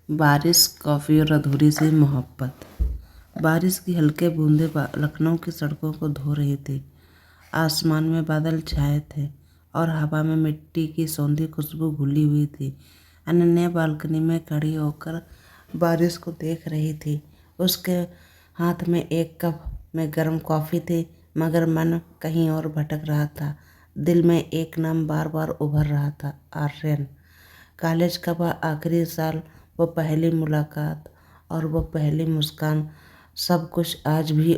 बारिश, कॉफ़ी और अधूरी सी मोहब्बत। बारिश की हल्के बूंदें लखनऊ की सड़कों को धो रही थी। आसमान में बादल छाए थे और हवा में मिट्टी की सौंधी खुशबू घुली हुई थी। अनन्या बालकनी में खड़ी होकर बारिश को देख रही थी। उसके हाथ में एक कप में गर्म कॉफ़ी थी, मगर मन कहीं और भटक रहा था। दिल में एक नाम बार बार उभर रहा था, आर्यन। कॉलेज का वह आखिरी साल, वो पहली मुलाकात और वो पहली मुस्कान, सब कुछ आज भी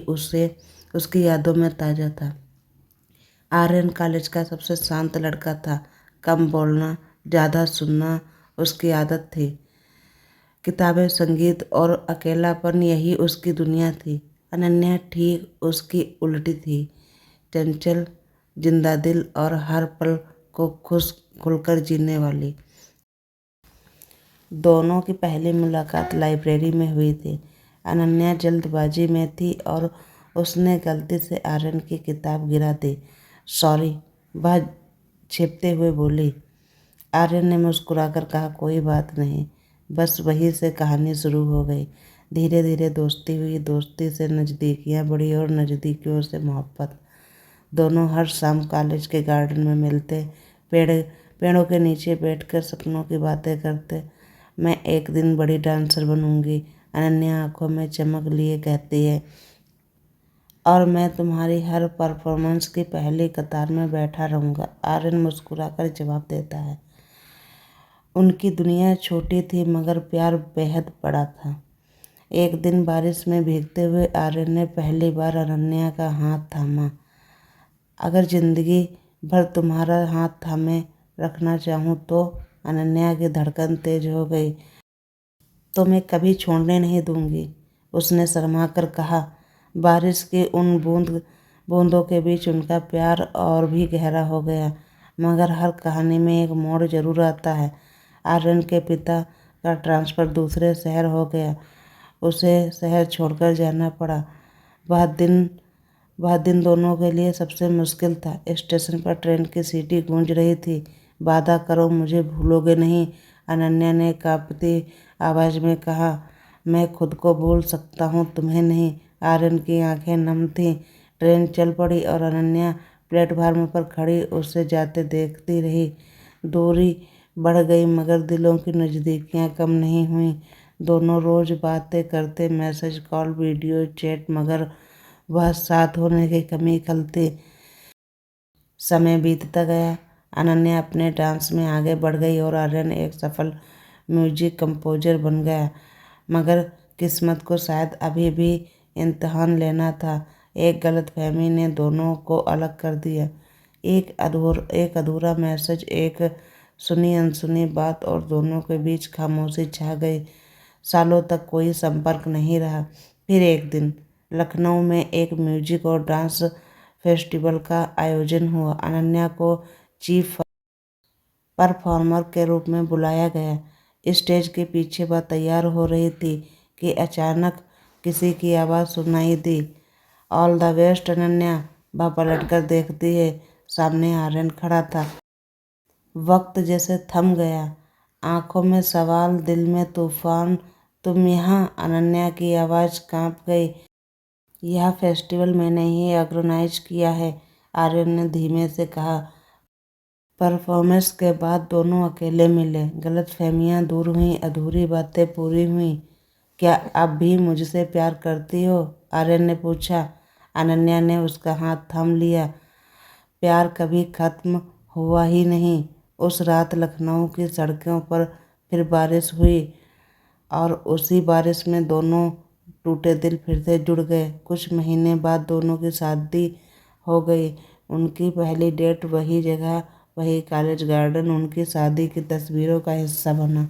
उसकी यादों में ताज़ा था। आर्यन कॉलेज का सबसे शांत लड़का था। कम बोलना, ज़्यादा सुनना उसकी आदत थी। किताबें, संगीत और अकेलापन, यही उसकी दुनिया थी। अनन्या ठीक उसकी उल्टी थी, चंचल, जिंदा दिल और हर पल को खुलकर जीने वाली। दोनों की पहली मुलाकात लाइब्रेरी में हुई थी। अनन्या जल्दबाजी में थी और उसने गलती से आर्यन की किताब गिरा दी। सॉरी, वह छिपते हुए बोली। आर्यन ने मुस्कुराकर कहा, कोई बात नहीं। बस वहीं से कहानी शुरू हो गई। धीरे धीरे दोस्ती हुई, दोस्ती से नज़दीकियाँ बढ़ी और नज़दीकियों से मोहब्बत। दोनों हर शाम कॉलेज के गार्डन में मिलते, पेड़ों के नीचे बैठकर सपनों की बातें करते। मैं एक दिन बड़ी डांसर बनूंगी, अनन्या आंखों में चमक लिए कहती है, और मैं तुम्हारी हर परफॉर्मेंस की पहली कतार में बैठा रहूंगा। आर्यन मुस्कुराकर जवाब देता है। उनकी दुनिया छोटी थी, मगर प्यार बेहद बड़ा था। एक दिन बारिश में भीगते हुए आर्यन ने पहली बार अनन्या का हाथ थामा। अगर जिंदगी भर तुम्हारा हाथ थामे रखना चाहूँ तो। अनन्या की धड़कन तेज हो गई। तो मैं कभी छोड़ने नहीं दूंगी, उसने शर्मा कर कहा। बारिश की उन बूंदों के बीच उनका प्यार और भी गहरा हो गया। मगर हर कहानी में एक मोड़ जरूर आता है। आर्यन के पिता का ट्रांसफ़र दूसरे शहर हो गया। उसे शहर छोड़कर जाना पड़ा। वह दिन दोनों के लिए सबसे मुश्किल था। स्टेशन पर ट्रेन की सीटी गूंज रही थी। वादा करो मुझे भूलोगे नहीं, अनन्या ने कांपती आवाज़ में कहा। मैं खुद को भूल सकता हूँ, तुम्हें नहीं। आर्यन की आंखें नम थीं। ट्रेन चल पड़ी और अनन्या प्लेटफार्म पर खड़ी उसे जाते देखती रही। दूरी बढ़ गई, मगर दिलों की नज़दीकियाँ कम नहीं हुईं। दोनों रोज़ बातें करते, मैसेज, कॉल, वीडियो चैट, मगर वह साथ होने की कमी खलती। समय बीतता गया। अनन्या अपने डांस में आगे बढ़ गई और आर्यन एक सफल म्यूजिक कंपोजर बन गया। मगर किस्मत को शायद अभी भी इम्तिहान लेना था। एक गलतफहमी ने दोनों को अलग कर दिया। एक अधूरा मैसेज, एक सुनी अनसुनी बात, और दोनों के बीच खामोशी छा गई। सालों तक कोई संपर्क नहीं रहा। फिर एक दिन लखनऊ में एक म्यूजिक और डांस फेस्टिवल का आयोजन हुआ। अनन्या को चीफ परफॉर्मर के रूप में बुलाया गया। स्टेज के पीछे वह तैयार हो रही थी कि अचानक किसी की आवाज़ सुनाई दी। All the best Ananya. वह पलटकर देखती है, सामने आर्यन खड़ा था। वक्त जैसे थम गया। आंखों में सवाल, दिल में तूफान। तुम यहाँ? अनन्या की आवाज़ कांप गई। यह फेस्टिवल मैंने ही ऑर्गेनाइज किया है, आर्यन ने धीमे से कहा। परफॉर्मेंस के बाद दोनों अकेले मिले। गलतफहमियां दूर हुईं, अधूरी बातें पूरी हुईं। क्या अब भी मुझसे प्यार करती हो? आर्यन ने पूछा। अनन्या ने उसका हाथ थाम लिया। प्यार कभी खत्म हुआ ही नहीं। उस रात लखनऊ की सड़कों पर फिर बारिश हुई और उसी बारिश में दोनों टूटे दिल फिर से जुड़ गए। कुछ महीने बाद दोनों की शादी हो गई। उनकी पहली डेट वही जगह, वही कॉलेज गार्डन, उनकी शादी की तस्वीरों का हिस्सा बना।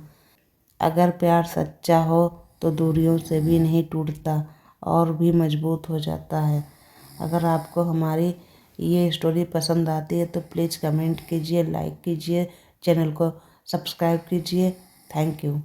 अगर प्यार सच्चा हो तो दूरियों से भी नहीं टूटता और भी मजबूत हो जाता है। अगर आपको हमारी ये स्टोरी पसंद आती है तो प्लीज़ कमेंट कीजिए, लाइक कीजिए, चैनल को सब्सक्राइब कीजिए। Thank you.